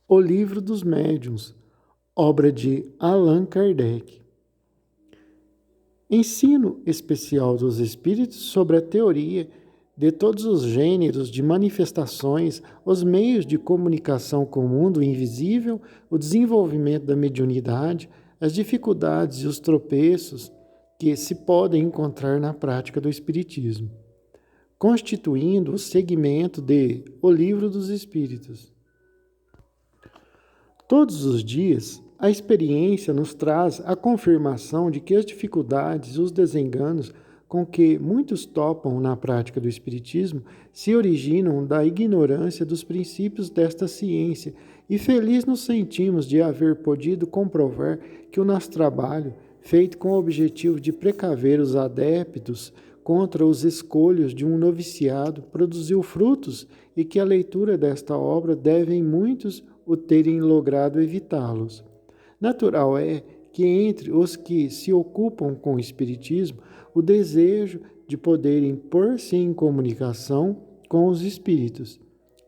O Livro dos Médiuns, obra de Allan Kardec. Ensino especial dos Espíritos sobre a teoria de todos os gêneros de manifestações, os meios de comunicação com o mundo invisível, o desenvolvimento da mediunidade, as dificuldades e os tropeços que se podem encontrar na prática do Espiritismo, constituindo o segmento de O Livro dos Espíritos. Todos os dias, a experiência nos traz a confirmação de que as dificuldades e os desenganos com que muitos topam na prática do Espiritismo se originam da ignorância dos princípios desta ciência, e feliz nos sentimos de haver podido comprovar que o nosso trabalho, feito com o objetivo de precaver os adeptos contra os escolhos de um noviciado, produziu frutos e que a leitura desta obra deve em muitos o terem logrado evitá-los. Natural é que entre os que se ocupam com o Espiritismo, o desejo de poderem pôr-se em comunicação com os Espíritos.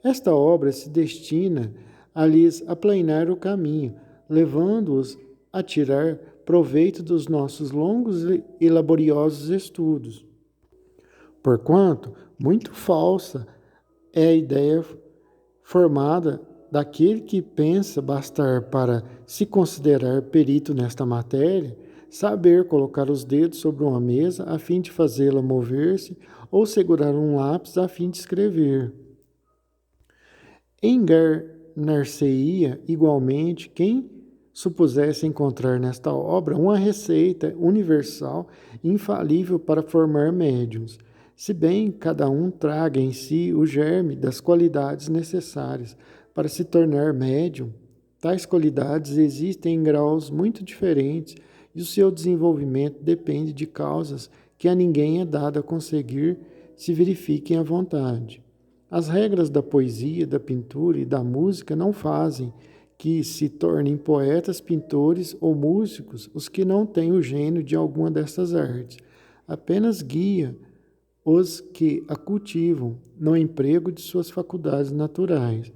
Esta obra se destina a lhes aplanar o caminho, levando-os a tirar proveito dos nossos longos e laboriosos estudos. Porquanto, muito falsa é a ideia formada daquele que pensa bastar para se considerar perito nesta matéria, saber colocar os dedos sobre uma mesa a fim de fazê-la mover-se ou segurar um lápis a fim de escrever. Enganar-se-ia igualmente quem supusesse encontrar nesta obra uma receita universal infalível para formar médiuns, se bem cada um traga em si o germe das qualidades necessárias para se tornar médium. Tais qualidades existem em graus muito diferentes e o seu desenvolvimento depende de causas que a ninguém é dado a conseguir se verifiquem à vontade. As regras da poesia, da pintura e da música não fazem que se tornem poetas, pintores ou músicos os que não têm o gênio de alguma destas artes. Apenas guia os que a cultivam no emprego de suas faculdades naturais.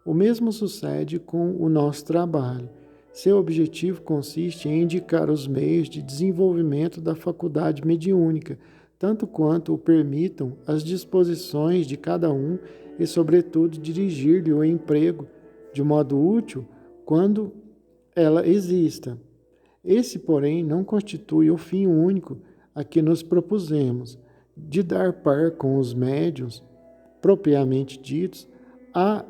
O mesmo sucede com o nosso trabalho. Seu objetivo consiste em indicar os meios de desenvolvimento da faculdade mediúnica, tanto quanto o permitam as disposições de cada um e, sobretudo, dirigir-lhe o emprego de modo útil quando ela exista. Esse, porém, não constitui o fim único a que nos propusemos, de dar par com os médiuns, propriamente ditos, a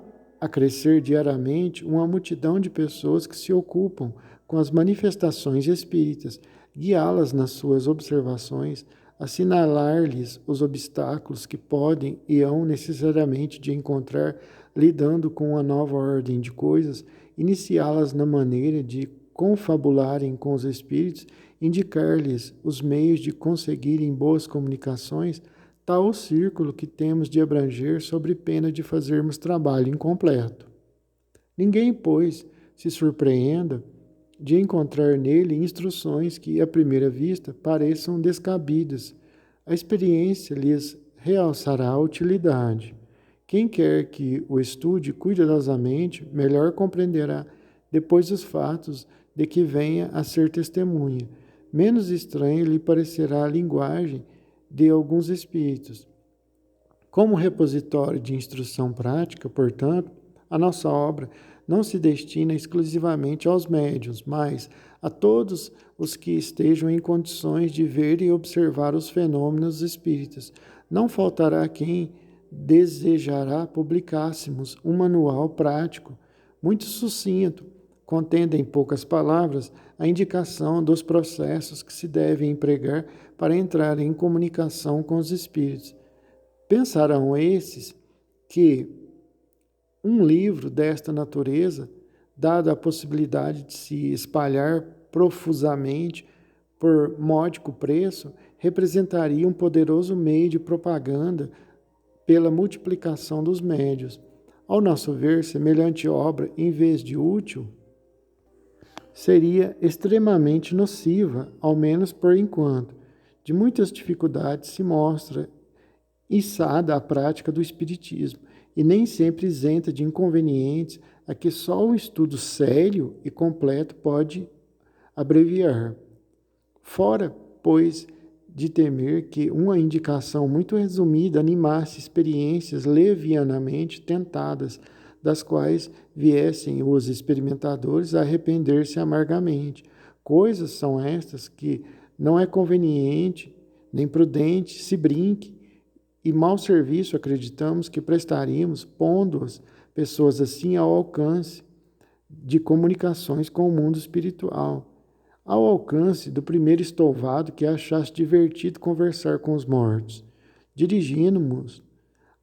crescer diariamente uma multidão de pessoas que se ocupam com as manifestações espíritas, guiá-las nas suas observações, assinalar-lhes os obstáculos que podem e hão necessariamente de encontrar lidando com uma nova ordem de coisas, iniciá-las na maneira de confabularem com os espíritos, indicar-lhes os meios de conseguirem boas comunicações, tal o círculo que temos de abranger sobre pena de fazermos trabalho incompleto. Ninguém, pois, se surpreenda de encontrar nele instruções que, à primeira vista, pareçam descabidas. A experiência lhes realçará a utilidade. Quem quer que o estude cuidadosamente, melhor compreenderá depois os fatos de que venha a ser testemunha. Menos estranha lhe parecerá a linguagem de alguns espíritos. Como repositório de instrução prática, portanto, a nossa obra não se destina exclusivamente aos médiuns, mas a todos os que estejam em condições de ver e observar os fenômenos espíritas. Não faltará quem desejará publicássemos um manual prático, muito sucinto, contendo em poucas palavras a indicação dos processos que se devem empregar para entrar em comunicação com os espíritos. Pensarão esses que um livro desta natureza, dada a possibilidade de se espalhar profusamente por módico preço, representaria um poderoso meio de propaganda pela multiplicação dos médios. Ao nosso ver, semelhante obra, em vez de útil, seria extremamente nociva, ao menos por enquanto. De muitas dificuldades se mostra içada a prática do Espiritismo, e nem sempre isenta de inconvenientes a que só o estudo sério e completo pode abreviar. Fora, pois, de temer que uma indicação muito resumida animasse experiências levianamente tentadas, das quais viessem os experimentadores a arrepender-se amargamente. Coisas são estas que não é conveniente nem prudente se brinque, e mau serviço acreditamos que prestaríamos, pondo-as pessoas assim ao alcance de comunicações com o mundo espiritual, ao alcance do primeiro estouvado que achasse divertido conversar com os mortos. Dirigimos-nos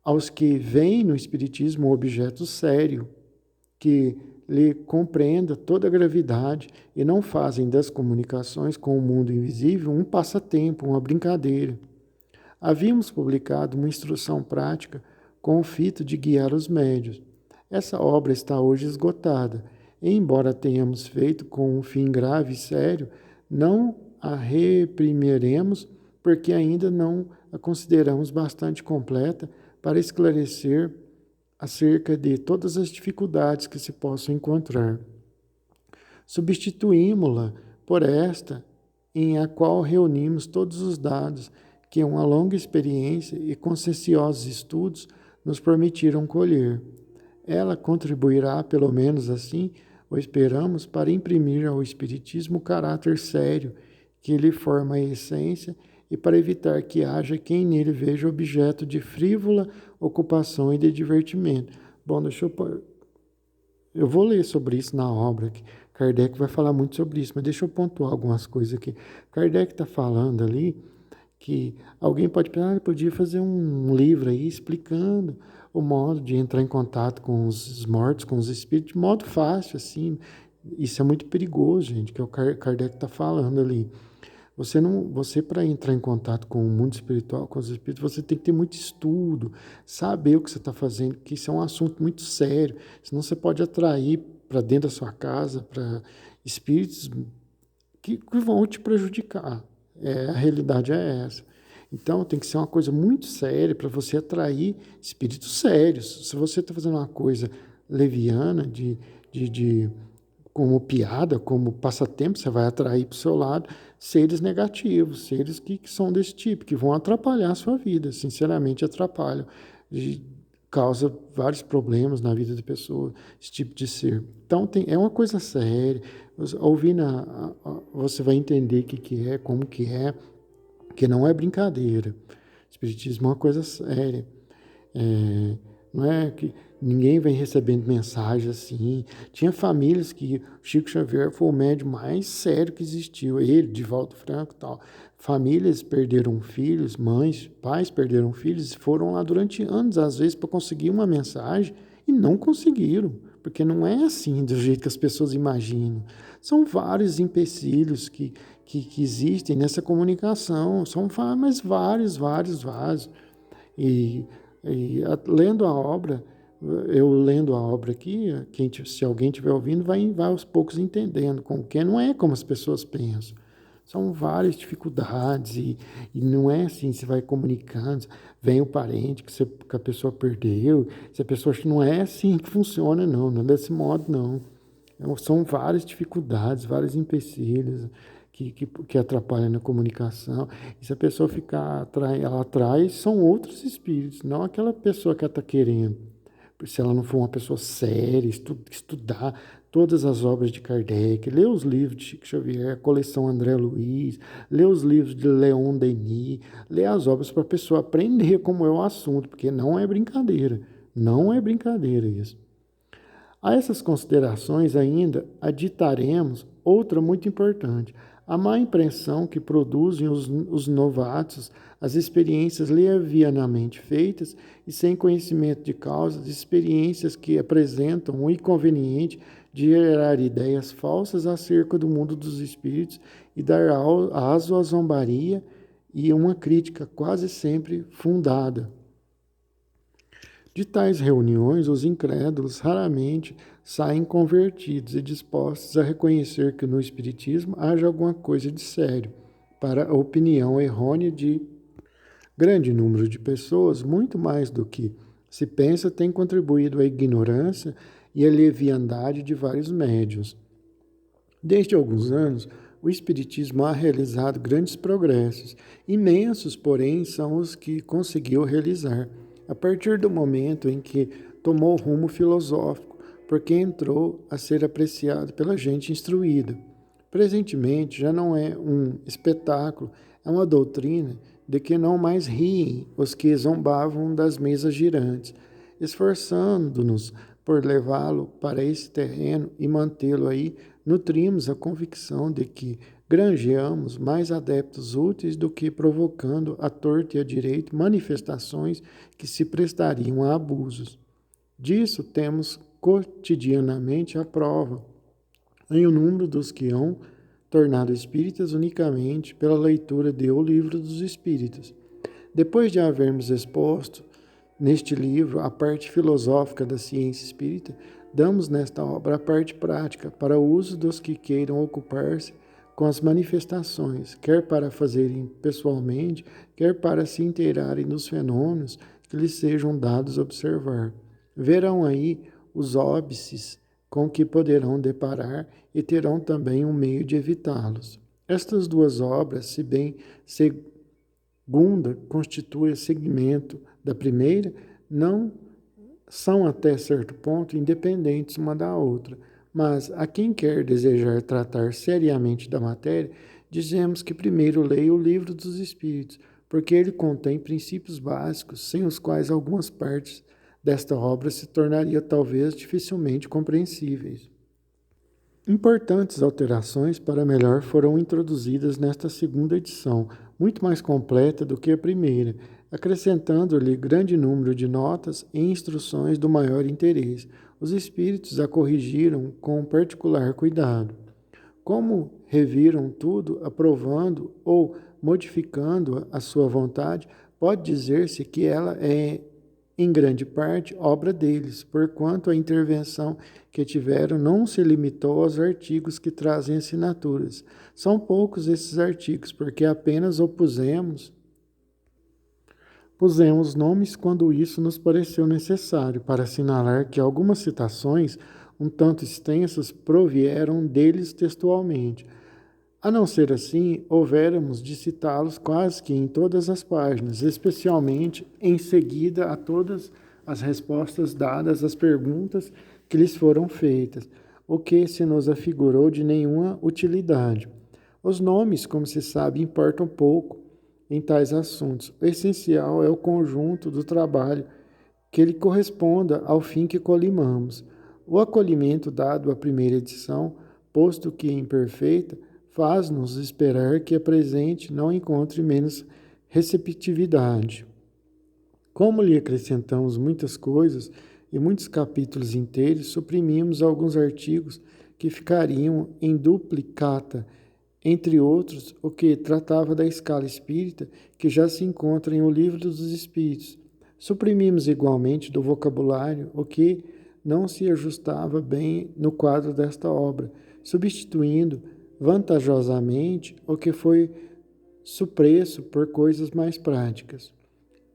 aos que veem no Espiritismo um objeto sério, que lhe compreenda toda a gravidade e não fazem das comunicações com o mundo invisível um passatempo, uma brincadeira. Havíamos publicado uma instrução prática com o fito de guiar os médios. Essa obra está hoje esgotada, e, embora tenhamos feito com um fim grave e sério, não a reprimiremos porque ainda não a consideramos bastante completa para esclarecer acerca de todas as dificuldades que se possam encontrar. Substituímo-la por esta, em a qual reunimos todos os dados que uma longa experiência e conscienciosos estudos nos permitiram colher. Ela contribuirá, pelo menos assim, o esperamos, para imprimir ao Espiritismo o caráter sério que lhe forma a essência e para evitar que haja quem nele veja objeto de frívola ocupação e de divertimento. Bom, eu vou ler sobre isso na obra, que Kardec vai falar muito sobre isso, mas deixa eu pontuar algumas coisas aqui. Kardec está falando ali que alguém pode pensar, ele podia fazer um livro aí explicando o modo de entrar em contato com os mortos, com os espíritos, de modo fácil, assim. Isso é muito perigoso, gente, que é o Kardec está falando ali. Você para entrar em contato com o mundo espiritual, com os espíritos, você tem que ter muito estudo, saber o que você está fazendo, que isso é um assunto muito sério, senão você pode atrair para dentro da sua casa, para espíritos que vão te prejudicar. A realidade é essa. Então, tem que ser uma coisa muito séria para você atrair espíritos sérios. Se você está fazendo uma coisa leviana, como piada, como passatempo, você vai atrair para o seu lado seres negativos, seres que são desse tipo, que vão atrapalhar a sua vida, sinceramente atrapalham. E causa vários problemas na vida da pessoa, esse tipo de ser. Então, é uma coisa séria. Ouvindo, você vai entender o que é, como que é, que não é brincadeira. Espiritismo é uma coisa séria. Não é que ninguém vem recebendo mensagem assim. Tinha famílias que Chico Xavier foi o médium mais sério que existiu. Ele, Divaldo Franco e tal. Famílias perderam filhos, mães, pais perderam filhos e foram lá durante anos, às vezes, para conseguir uma mensagem e não conseguiram. Porque não é assim, do jeito que as pessoas imaginam. São vários empecilhos que existem nessa comunicação. São mas vários. Lendo a obra, eu lendo a obra aqui, se alguém estiver ouvindo, vai aos poucos entendendo como que não é como as pessoas pensam. São várias dificuldades e não é assim, você vai comunicando, vem o parente que a pessoa perdeu, se a pessoa não é assim que funciona, não é desse modo, não. São várias dificuldades, vários empecilhos que atrapalham na comunicação. E se a pessoa ela atrai, são outros espíritos, não aquela pessoa que ela está querendo. Se ela não for uma pessoa séria, estudar todas as obras de Kardec, ler os livros de Chico Xavier, a coleção André Luiz, ler os livros de Leon Denis, ler as obras para a pessoa aprender como é o assunto, porque não é brincadeira isso. A essas considerações ainda aditaremos outra muito importante, a má impressão que produzem os novatos as experiências levianamente feitas e sem conhecimento de causas, experiências que apresentam o inconveniente de gerar ideias falsas acerca do mundo dos espíritos e dar aso à zombaria e uma crítica quase sempre fundada. De tais reuniões, os incrédulos raramente saem convertidos e dispostos a reconhecer que no Espiritismo haja alguma coisa de sério. Para a opinião errônea de grande número de pessoas, muito mais do que se pensa, tem contribuído a ignorância e a leviandade de vários médiuns. Desde alguns anos, o Espiritismo ha realizado grandes progressos. Imensos, porém, são os que conseguiu realizar, a partir do momento em que tomou rumo filosófico, porque entrou a ser apreciado pela gente instruída. Presentemente, já não é um espetáculo, é uma doutrina de que não mais riem os que zombavam das mesas girantes, esforçando-nos por levá-lo para esse terreno e mantê-lo aí. Nutrimos a convicção de que granjeamos mais adeptos úteis do que provocando à torta e à direita manifestações que se prestariam a abusos. Disso temos cotidianamente a prova, em o número dos que hão tornado espíritas unicamente pela leitura de O Livro dos Espíritos. Depois de havermos exposto neste livro a parte filosófica da ciência espírita, damos nesta obra a parte prática para o uso dos que queiram ocupar-se com as manifestações, quer para fazerem pessoalmente, quer para se inteirarem dos fenômenos que lhes sejam dados observar. Verão aí os óbices com que poderão deparar e terão também um meio de evitá-los. Estas duas obras, se bem segunda constitui segmento da primeira, não são até certo ponto independentes uma da outra, mas a quem quer desejar tratar seriamente da matéria, dizemos que primeiro leia o Livro dos Espíritos, porque ele contém princípios básicos, sem os quais algumas partes desta obra se tornaria talvez dificilmente compreensíveis. Importantes alterações para melhor foram introduzidas nesta segunda edição, muito mais completa do que a primeira, acrescentando-lhe grande número de notas e instruções do maior interesse. Os espíritos a corrigiram com particular cuidado. Como reviram tudo, aprovando ou modificando a sua vontade, pode dizer-se que ela é, em grande parte, obra deles, porquanto a intervenção que tiveram não se limitou aos artigos que trazem assinaturas. São poucos esses artigos, porque apenas pusemos nomes quando isso nos pareceu necessário, para assinalar que algumas citações, um tanto extensas, provieram deles textualmente. A não ser assim, houvéramos de citá-los quase que em todas as páginas, especialmente em seguida a todas as respostas dadas às perguntas que lhes foram feitas, o que se nos afigurou de nenhuma utilidade. Os nomes, como se sabe, importam pouco em tais assuntos. O essencial é o conjunto do trabalho, que ele corresponda ao fim que colimamos. O acolhimento dado à primeira edição, posto que imperfeita, faz-nos esperar que a presente não encontre menos receptividade. Como lhe acrescentamos muitas coisas e muitos capítulos inteiros, suprimimos alguns artigos que ficariam em duplicata, entre outros, o que tratava da escala espírita, que já se encontra em O Livro dos Espíritos. Suprimimos igualmente do vocabulário o que não se ajustava bem no quadro desta obra, substituindo vantajosamente o que foi supresso por coisas mais práticas.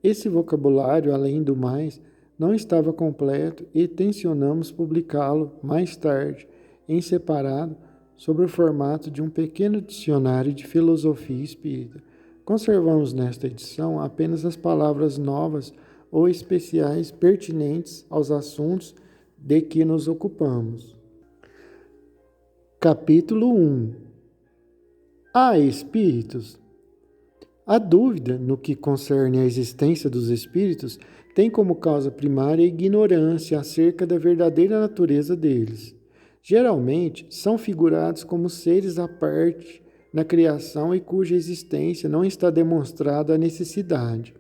Esse vocabulário, além do mais, não estava completo e tencionamos publicá-lo mais tarde, em separado, sob o formato de um pequeno dicionário de filosofia espírita. Conservamos nesta edição apenas as palavras novas ou especiais pertinentes aos assuntos de que nos ocupamos. Capítulo 1. Há espíritos? A dúvida no que concerne à existência dos espíritos tem como causa primária a ignorância acerca da verdadeira natureza deles. Geralmente, são figurados como seres à parte na criação e cuja existência não está demonstrada a necessidade.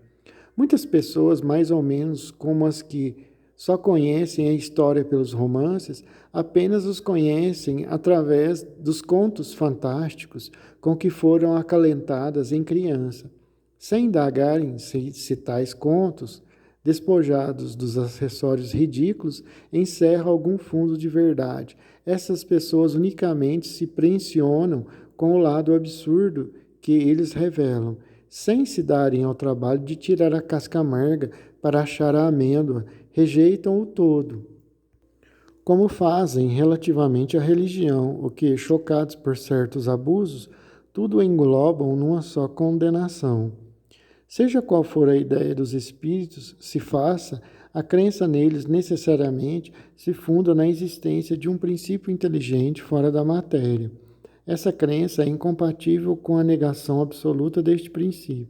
Muitas pessoas, mais ou menos como as que só conhecem a história pelos romances, apenas os conhecem através dos contos fantásticos com que foram acalentadas em criança. Sem indagarem se tais contos, despojados dos acessórios ridículos, encerram algum fundo de verdade. Essas pessoas unicamente se impressionam com o lado absurdo que eles revelam, sem se darem ao trabalho de tirar a casca amarga para achar a amêndoa, rejeitam o todo. como fazem relativamente à religião, o que, chocados por certos abusos, tudo englobam numa só condenação. Seja qual for a ideia dos espíritos se faça, a crença neles necessariamente se funda na existência de um princípio inteligente fora da matéria. Essa crença é incompatível com a negação absoluta deste princípio.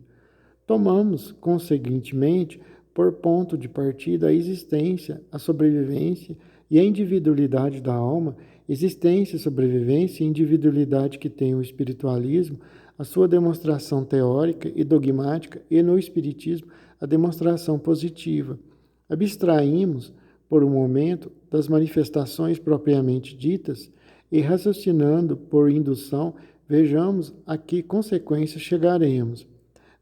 Tomamos, conseguintemente, por ponto de partida a existência, a sobrevivência e a individualidade da alma, existência, sobrevivência e individualidade que tem o espiritualismo, a sua demonstração teórica e dogmática, e no espiritismo a demonstração positiva. Abstraímos, por um momento, das manifestações propriamente ditas e, raciocinando por indução, vejamos a que consequências chegaremos.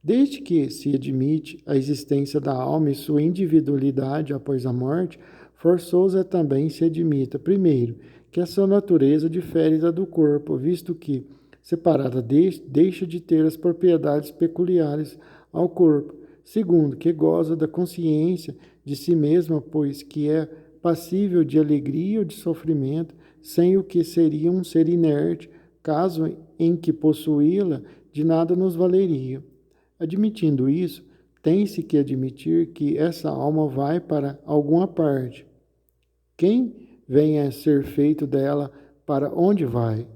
Desde que se admite a existência da alma e sua individualidade após a morte, forçoso é também se admita, primeiro, que a sua natureza difere da do corpo, visto que, separada deste, deixa de ter as propriedades peculiares ao corpo. Segundo, que goza da consciência de si mesma, pois que é passível de alegria ou de sofrimento, sem o que seria um ser inerte, caso em que possuí-la de nada nos valeria. Admitindo isso, tem-se que admitir que essa alma vai para alguma parte. Quem vem a ser feito dela, para onde vai?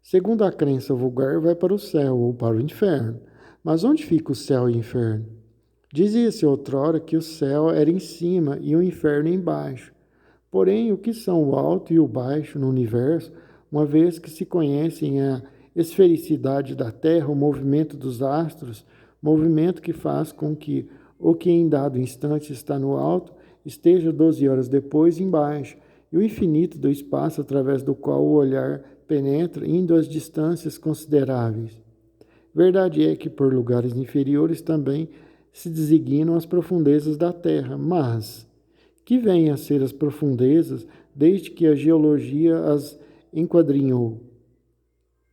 Segundo a crença vulgar, vai para o céu ou para o inferno. Mas onde fica o céu e o inferno? Dizia-se outrora que o céu era em cima e o inferno embaixo. Porém, o que são o alto e o baixo no universo, uma vez que se conhecem a esfericidade da Terra, o movimento dos astros, movimento que faz com que o que em dado instante está no alto esteja 12 horas depois embaixo, e o infinito do espaço através do qual o olhar penetra, indo às distâncias consideráveis. Verdade é que por lugares inferiores também se designam as profundezas da Terra, mas que vêm a ser as profundezas desde que a geologia as enquadrinhou?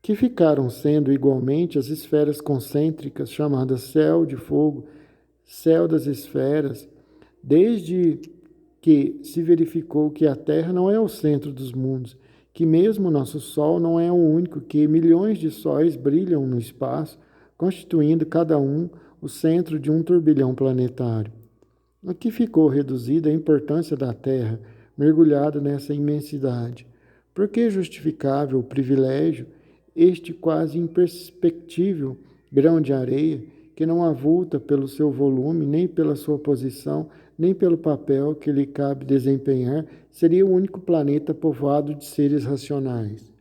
Que ficaram sendo igualmente as esferas concêntricas, chamadas céu de fogo, céu das esferas, desde que se verificou que a Terra não é o centro dos mundos, que mesmo nosso Sol não é o único, que milhões de sóis brilham no espaço, constituindo cada um o centro de um turbilhão planetário. Aqui ficou reduzida a importância da Terra, mergulhada nessa imensidade. Por que justificável o privilégio, este quase imperceptível grão de areia, que não avulta pelo seu volume, nem pela sua posição, nem pelo papel que lhe cabe desempenhar, seria o único planeta povoado de seres racionais?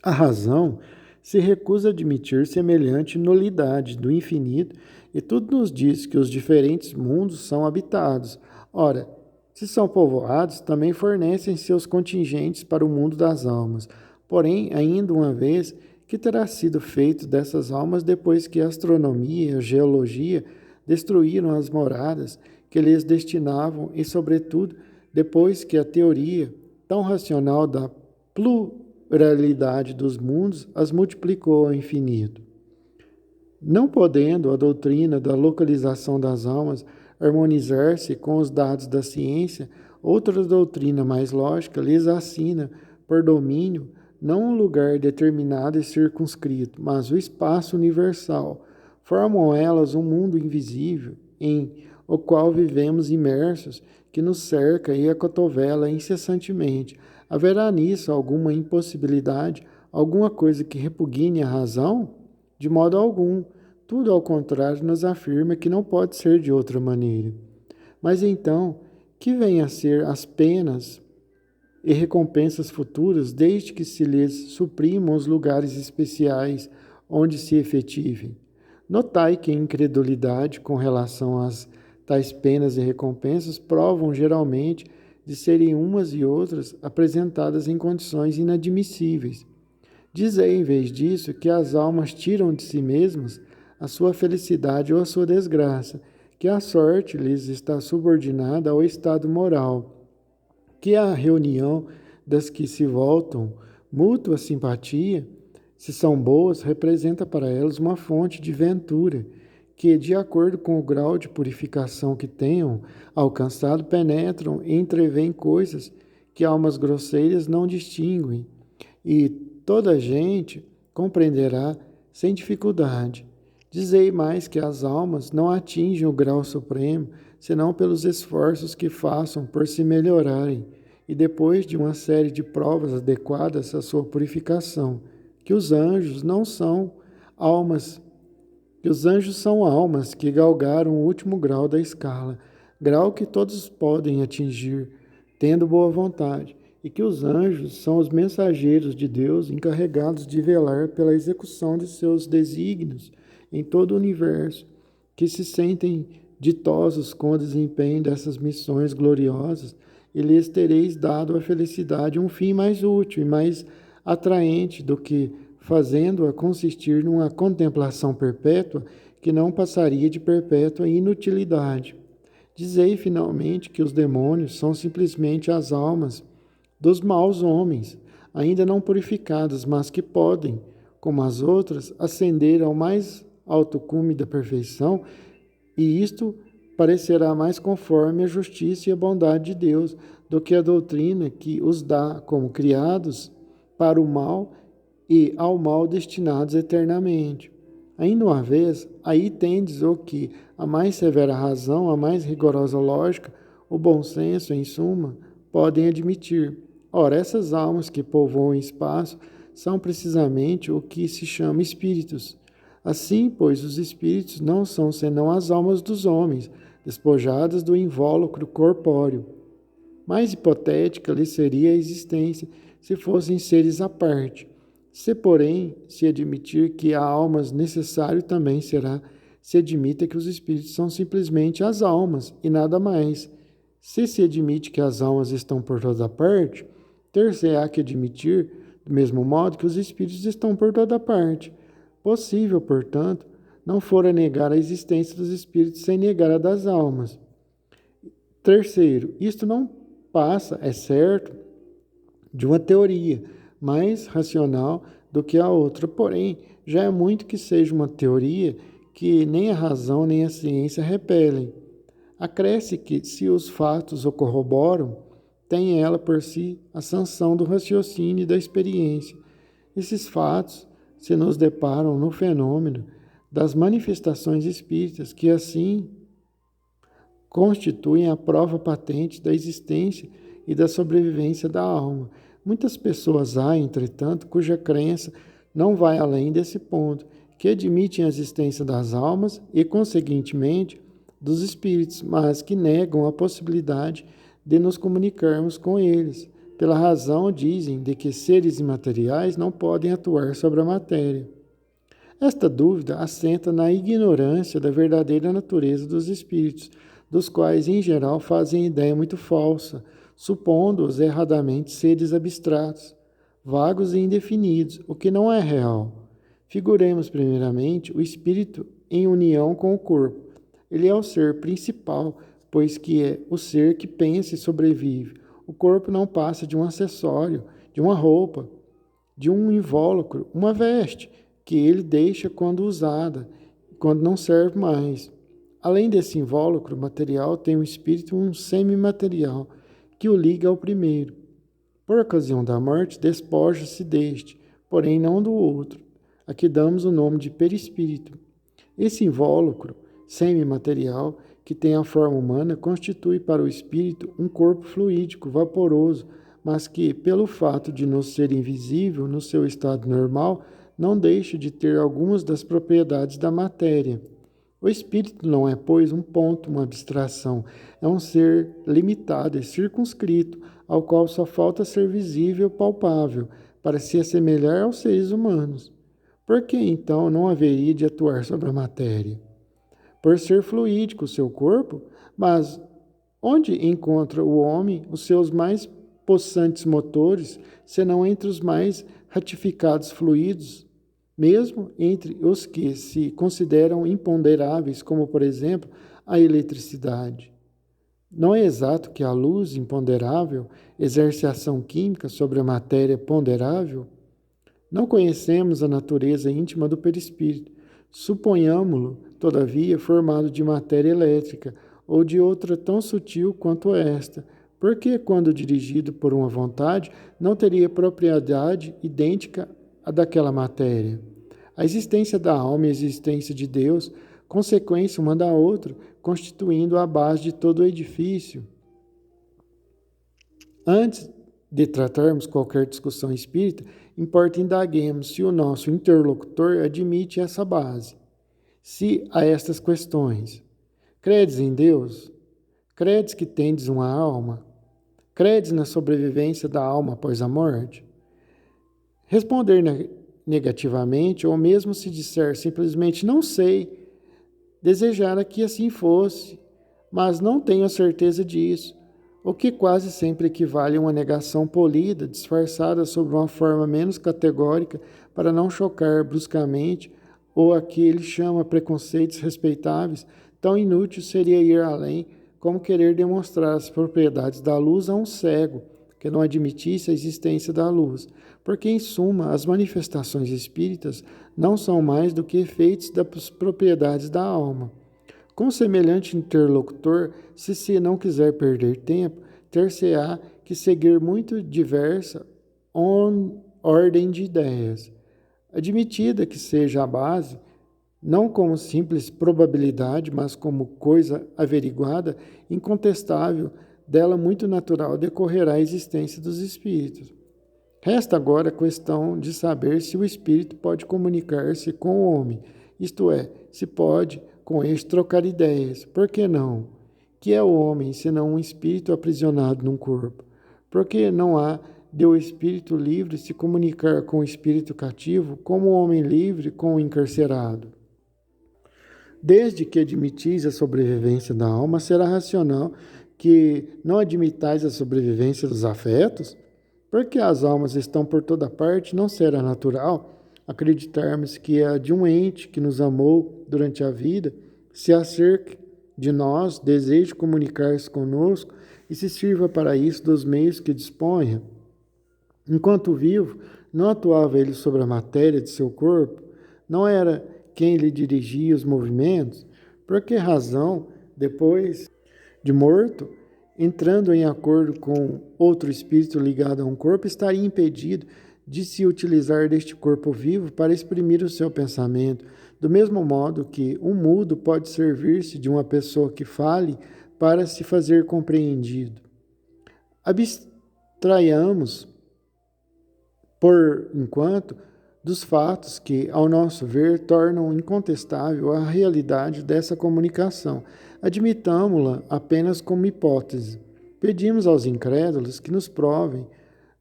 A razão se recusa a admitir semelhante nulidade do infinito e tudo nos diz que os diferentes mundos são habitados. Ora, se são povoados, também fornecem seus contingentes para o mundo das almas. Porém, ainda uma vez, que terá sido feito dessas almas depois que a astronomia e a geologia destruíram as moradas que lhes destinavam e, sobretudo, depois que a teoria tão racional da pluralidade dos mundos as multiplicou ao infinito? Não podendo a doutrina da localização das almas harmonizar-se com os dados da ciência, outra doutrina mais lógica lhes assina por domínio não um lugar determinado e circunscrito, mas o espaço universal. Formam elas um mundo invisível em o qual vivemos imersos, que nos cerca e acotovela incessantemente. Haverá nisso alguma impossibilidade, alguma coisa que repugne a razão? De modo algum. Tudo ao contrário nos afirma que não pode ser de outra maneira. Mas então, que vêm a ser as penas e recompensas futuras, desde que se lhes suprimam os lugares especiais onde se efetivem? Notai que a incredulidade com relação às tais penas e recompensas provam geralmente de serem umas e outras apresentadas em condições inadmissíveis. Dizei, em vez disso, que as almas tiram de si mesmas a sua felicidade ou a sua desgraça, que a sorte lhes está subordinada ao estado moral, que a reunião das que se voltam mútua simpatia, se são boas, representa para elas uma fonte de ventura, que, de acordo com o grau de purificação que tenham alcançado, penetram e entreveem coisas que almas grosseiras não distinguem, e toda a gente compreenderá sem dificuldade. Dizei mais que as almas não atingem o grau supremo, senão pelos esforços que façam por se melhorarem, e depois de uma série de provas adequadas à sua purificação, que os anjos não são almas, que os anjos são almas que galgaram o último grau da escala, grau que todos podem atingir, tendo boa vontade, e que os anjos são os mensageiros de Deus encarregados de velar pela execução de seus desígnios em todo o universo, que se sentem ditosos com o desempenho dessas missões gloriosas, e lhes tereis dado a felicidade um fim mais útil e mais atraente do que fazendo-a consistir numa contemplação perpétua que não passaria de perpétua inutilidade. Dizei finalmente que os demônios são simplesmente as almas dos maus homens, ainda não purificadas, mas que podem, como as outras, ascender ao mais alto cume da perfeição, e isto parecerá mais conforme a justiça e a bondade de Deus do que a doutrina que os dá como criados para o mal e ao mal destinados eternamente. Ainda uma vez, aí tendes o que a mais severa razão, a mais rigorosa lógica, o bom senso, em suma, podem admitir. Ora, essas almas que povoam o espaço são precisamente o que se chama espíritos. Assim, pois, os espíritos não são senão as almas dos homens, despojadas do invólucro corpóreo. Mais hipotética lhe seria a existência se fossem seres à parte. Se, porém, se admitir que há almas, necessário também será se admita que os espíritos são simplesmente as almas e nada mais. Se admite que as almas estão por toda parte, ter-se-á que admitir, do mesmo modo, que os espíritos estão por toda parte. Possível, portanto, não fora negar a existência dos espíritos sem negar a das almas. Terceiro, isto não passa, é certo, de uma teoria mais racional do que a outra, porém, já é muito que seja uma teoria que nem a razão nem a ciência repelem. Acresce que, se os fatos o corroboram, tem ela por si a sanção do raciocínio e da experiência. Esses fatos se nos deparam no fenômeno das manifestações espíritas, que assim constituem a prova patente da existência e da sobrevivência da alma. Muitas pessoas há, entretanto, cuja crença não vai além desse ponto, que admitem a existência das almas e, conseguintemente, dos espíritos, mas que negam a possibilidade de nos comunicarmos com eles, pela razão, dizem, de que seres imateriais não podem atuar sobre a matéria. Esta dúvida assenta na ignorância da verdadeira natureza dos espíritos, dos quais, em geral, fazem ideia muito falsa, supondo-os erradamente seres abstratos, vagos e indefinidos, o que não é real. Figuremos, primeiramente, o espírito em união com o corpo. Ele é o ser principal, pois que é o ser que pensa e sobrevive. O corpo não passa de um acessório, de uma roupa, de um invólucro, uma veste, que ele deixa quando usada, quando não serve mais. Além desse invólucro material, tem o espírito um semimaterial, que o liga ao primeiro. Por ocasião da morte, despoja-se deste, porém não do outro. Aqui damos o nome de perispírito. Esse invólucro semimaterial, que tem a forma humana, constitui para o espírito um corpo fluídico, vaporoso, mas que, pelo fato de nos ser invisível no seu estado normal, não deixa de ter algumas das propriedades da matéria. O espírito não é, pois, um ponto, uma abstração. É um ser limitado e circunscrito, ao qual só falta ser visível, palpável, para se assemelhar aos seres humanos. Por que, então, não haveria de atuar sobre a matéria? Por ser fluídico o seu corpo, mas onde encontra o homem os seus mais possantes motores, senão entre os mais ratificados fluidos, mesmo entre os que se consideram imponderáveis, como, por exemplo, a eletricidade? Não é exato que a luz imponderável exerce ação química sobre a matéria ponderável? Não conhecemos a natureza íntima do perispírito. Suponhamo-lo, todavia, formado de matéria elétrica ou de outra tão sutil quanto esta, porque, quando dirigido por uma vontade, não teria propriedade idêntica à daquela matéria. A existência da alma e a existência de Deus, consequência uma da outra, constituindo a base de todo o edifício. Antes de tratarmos qualquer discussão espírita, importa indaguemos se o nosso interlocutor admite essa base. Se a estas questões: credes em Deus? Credes que tendes uma alma? Credes na sobrevivência da alma após a morte? Responder negativamente, ou mesmo se disser simplesmente não sei, desejara que assim fosse, mas não tenho a certeza disso, o que quase sempre equivale a uma negação polida, disfarçada sob uma forma menos categórica para não chocar bruscamente, ou a que ele chama preconceitos respeitáveis. Tão inútil seria ir além como querer demonstrar as propriedades da luz a um cego que não admitisse a existência da luz, porque, em suma, as manifestações espíritas não são mais do que efeitos das propriedades da alma. Com semelhante interlocutor, se não quiser perder tempo, ter-se-á que seguir muito diversa ordem de ideias, admitida que seja a base, não como simples probabilidade, mas como coisa averiguada, incontestável, dela muito natural decorrerá a existência dos espíritos. Resta agora a questão de saber se o espírito pode comunicar-se com o homem, isto é, se pode com este trocar ideias. Por que não? Que é o homem, senão um espírito aprisionado num corpo? Porque não há de o espírito livre se comunicar com o espírito cativo, como o homem livre com o encarcerado? Desde que admitis a sobrevivência da alma, será racional que não admitais a sobrevivência dos afetos? Porque as almas estão por toda parte, não será natural acreditarmos que a de um ente que nos amou durante a vida se acerque de nós, deseje comunicar-se conosco e se sirva para isso dos meios que disponha. Enquanto vivo, não atuava ele sobre a matéria de seu corpo? Não era quem lhe dirigia os movimentos? Por que razão, depois de morto, entrando em acordo com outro espírito ligado a um corpo, estaria impedido de se utilizar deste corpo vivo para exprimir o seu pensamento, do mesmo modo que um mudo pode servir-se de uma pessoa que fale para se fazer compreendido? Abstraiamos, por enquanto, dos fatos que, ao nosso ver, tornam incontestável a realidade dessa comunicação. Admitamo-la apenas como hipótese. Pedimos aos incrédulos que nos provem,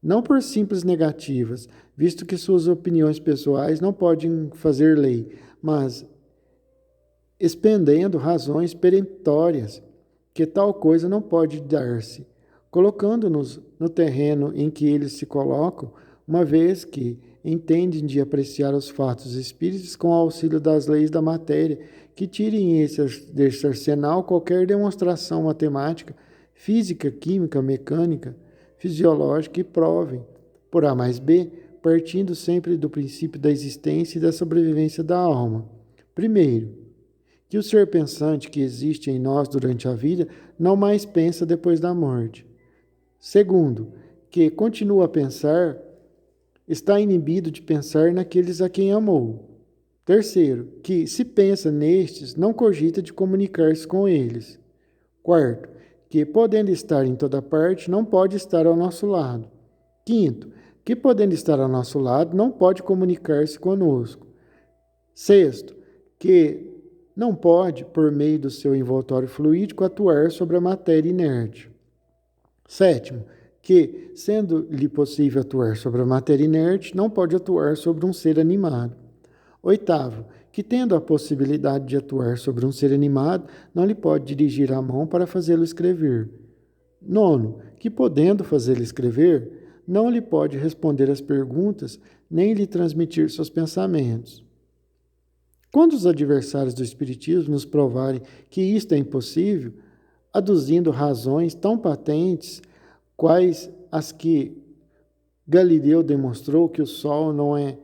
não por simples negativas, visto que suas opiniões pessoais não podem fazer lei, mas expendendo razões peremptórias, que tal coisa não pode dar-se, colocando-nos no terreno em que eles se colocam, uma vez que entendem de apreciar os fatos espíritas com auxílio das leis da matéria, que tirem desse arsenal qualquer demonstração matemática, física, química, mecânica, fisiológica e provem, por A mais B, partindo sempre do princípio da existência e da sobrevivência da alma. Primeiro, que o ser pensante que existe em nós durante a vida não mais pensa depois da morte. Segundo, que continua a pensar, está inibido de pensar naqueles a quem amou. Terceiro, que se pensa nestes, não cogita de comunicar-se com eles. Quarto, que podendo estar em toda parte, não pode estar ao nosso lado. Quinto, que podendo estar ao nosso lado, não pode comunicar-se conosco. Sexto, que não pode, por meio do seu envoltório fluídico, atuar sobre a matéria inerte. Sétimo, que, sendo-lhe possível atuar sobre a matéria inerte, não pode atuar sobre um ser animado. Oitavo, que tendo a possibilidade de atuar sobre um ser animado, não lhe pode dirigir a mão para fazê-lo escrever. Nono, que podendo fazê-lo escrever, não lhe pode responder às perguntas, nem lhe transmitir seus pensamentos. Quando os adversários do Espiritismo nos provarem que isto é impossível, aduzindo razões tão patentes, quais as que Galileu demonstrou que o Sol não é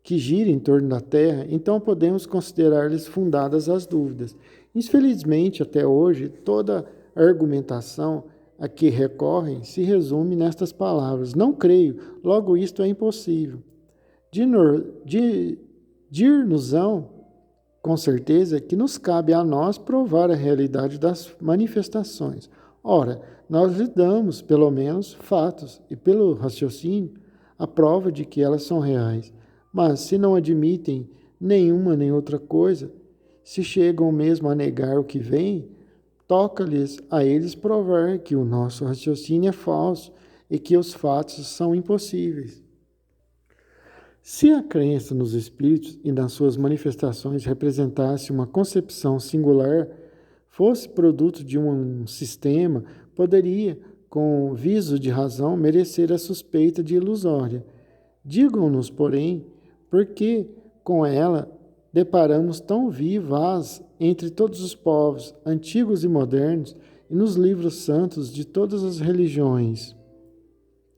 que gira em torno da Terra, então podemos considerar-lhes fundadas as dúvidas. Infelizmente, até hoje, toda a argumentação a que recorrem se resume nestas palavras: não creio, logo isto é impossível. Dir-nos-ão, com certeza, que nos cabe a nós provar a realidade das manifestações. Ora, nós lhe damos, pelo menos, fatos e, pelo raciocínio, a prova de que elas são reais. Mas, se não admitem nenhuma nem outra coisa, se chegam mesmo a negar o que vem, toca-lhes a eles provar que o nosso raciocínio é falso e que os fatos são impossíveis. Se a crença nos espíritos e nas suas manifestações representasse uma concepção singular, fosse produto de um sistema, poderia, com viso de razão, merecer a suspeita de ilusória. Digam-nos, porém, por que com ela deparamos tão vivaz entre todos os povos, antigos e modernos, e nos livros santos de todas as religiões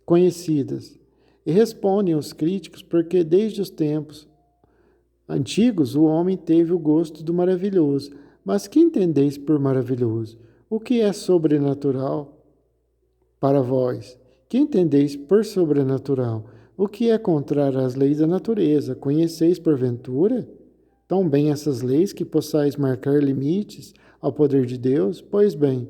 conhecidas. E respondem os críticos porque desde os tempos antigos o homem teve o gosto do maravilhoso. Mas que entendeis por maravilhoso? O que é sobrenatural para vós? Que entendeis por sobrenatural? O que é contrário às leis da natureza? Conheceis porventura tão bem essas leis que possais marcar limites ao poder de Deus? Pois bem,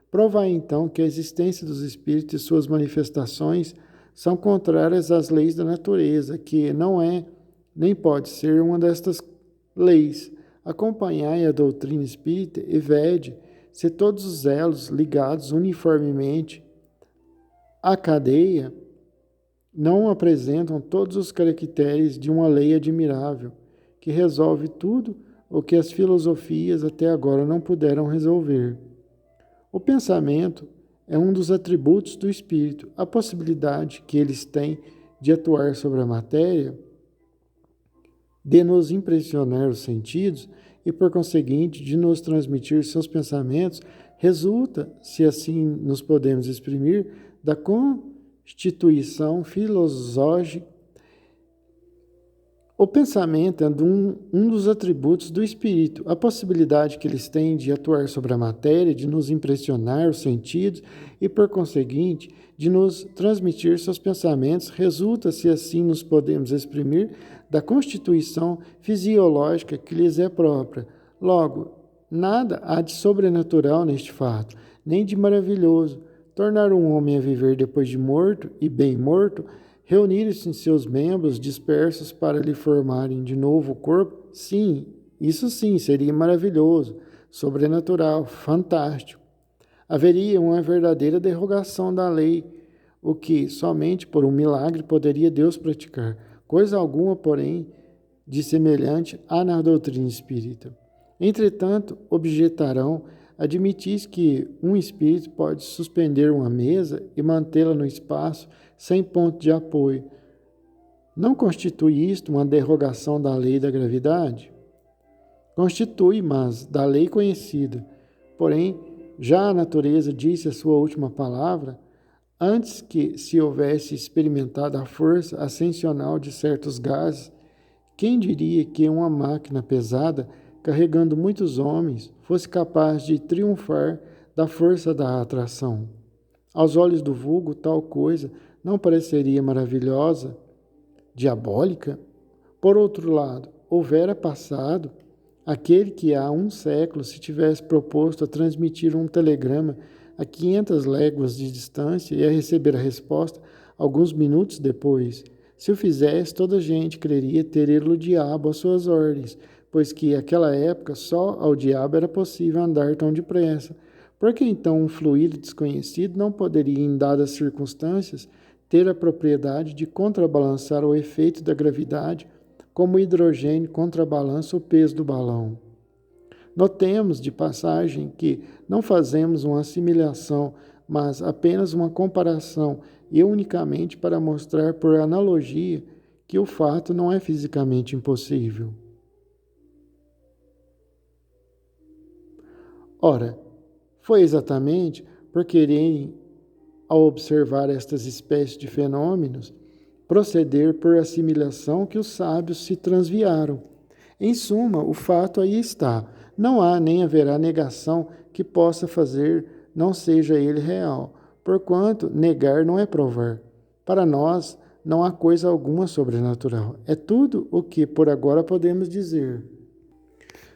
provai então que a existência dos espíritos e suas manifestações são contrárias às leis da natureza, que não é nem pode ser uma destas leis. Acompanhai a doutrina espírita e vede se todos os elos ligados uniformemente à cadeia não apresentam todos os caracteres de uma lei admirável, que resolve tudo o que as filosofias até agora não puderam resolver. O pensamento é um dos atributos do espírito. A possibilidade que eles têm de atuar sobre a matéria, de nos impressionar os sentidos e, por conseguinte, de nos transmitir seus pensamentos, resulta, se assim nos podemos exprimir, da constituição filosófica. O pensamento é um dos atributos do espírito. A possibilidade que eles têm de atuar sobre a matéria, de nos impressionar os sentidos e, por conseguinte, de nos transmitir seus pensamentos, resulta, se assim nos podemos exprimir, da constituição fisiológica que lhes é própria. Logo, nada há de sobrenatural neste fato, nem de maravilhoso. Tornar um homem a viver depois de morto e bem morto, reunir-se em seus membros dispersos para lhe formarem de novo o corpo, sim, isso sim seria maravilhoso, sobrenatural, fantástico. Haveria uma verdadeira derrogação da lei, o que somente por um milagre poderia Deus praticar. Coisa alguma, porém, de semelhante há na doutrina espírita. Entretanto, objetarão: admitis que um espírito pode suspender uma mesa e mantê-la no espaço sem ponto de apoio. Não constitui isto uma derrogação da lei da gravidade? Constitui, mas da lei conhecida. Porém, já a natureza disse a sua última palavra antes que se houvesse experimentado a força ascensional de certos gases. Quem diria que uma máquina pesada, carregando muitos homens, fosse capaz de triunfar da força da atração? Aos olhos do vulgo, tal coisa não pareceria maravilhosa, diabólica? Por outro lado, houvera passado aquele que há um século se tivesse proposto a transmitir um telegrama a 500 léguas de distância e a receber a resposta alguns minutos depois. Se o fizesse, toda a gente creria ter ele o diabo às suas ordens, pois que naquela época só ao diabo era possível andar tão depressa. Porque então um fluido desconhecido não poderia, em dadas circunstâncias, ter a propriedade de contrabalançar o efeito da gravidade, como o hidrogênio contrabalança o peso do balão. Notemos, de passagem, que não fazemos uma assimilação, mas apenas uma comparação, e unicamente para mostrar por analogia que o fato não é fisicamente impossível. Ora, foi exatamente por quererem, ao observar estas espécies de fenômenos, proceder por assimilação que os sábios se transviaram. Em suma, o fato aí está. Não há nem haverá negação que possa fazer não seja ele real. porquanto negar não é provar. Para nós, não há coisa alguma sobrenatural. É tudo o que por agora podemos dizer.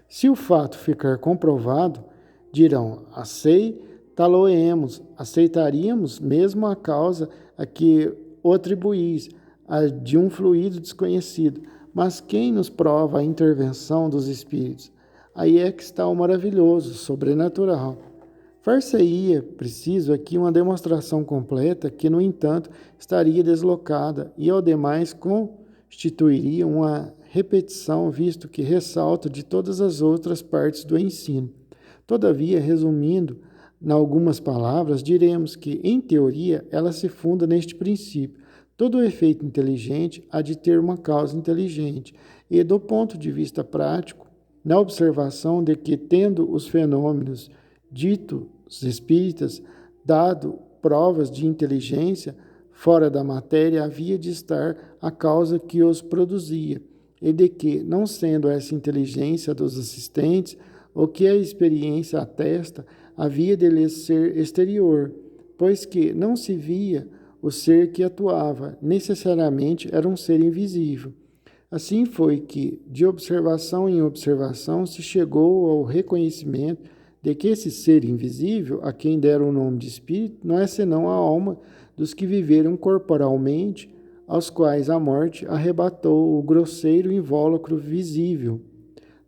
Se o fato ficar comprovado, dirão, aceitá-lo-emos, aceitaríamos mesmo a causa a que o atribuís, a de um fluido desconhecido. Mas quem nos prova a intervenção dos espíritos? Aí é que está o maravilhoso, sobrenatural. Far-se-ia preciso aqui uma demonstração completa que, no entanto, estaria deslocada e, ao demais, constituiria uma repetição, visto que ressalta de todas as outras partes do ensino. Todavia, resumindo, em algumas palavras, diremos que, em teoria, ela se funda neste princípio. Todo efeito inteligente há de ter uma causa inteligente, e, do ponto de vista prático, na observação de que, tendo os fenômenos ditos espíritas dado provas de inteligência fora da matéria, havia de estar a causa que os produzia, e de que, não sendo essa inteligência dos assistentes, o que a experiência atesta, havia de lhes ser exterior, pois que não se via o ser que atuava, necessariamente era um ser invisível. Assim foi que, de observação em observação, se chegou ao reconhecimento de que esse ser invisível, a quem deram o nome de espírito, não é senão a alma dos que viveram corporalmente, aos quais a morte arrebatou o grosseiro invólucro visível,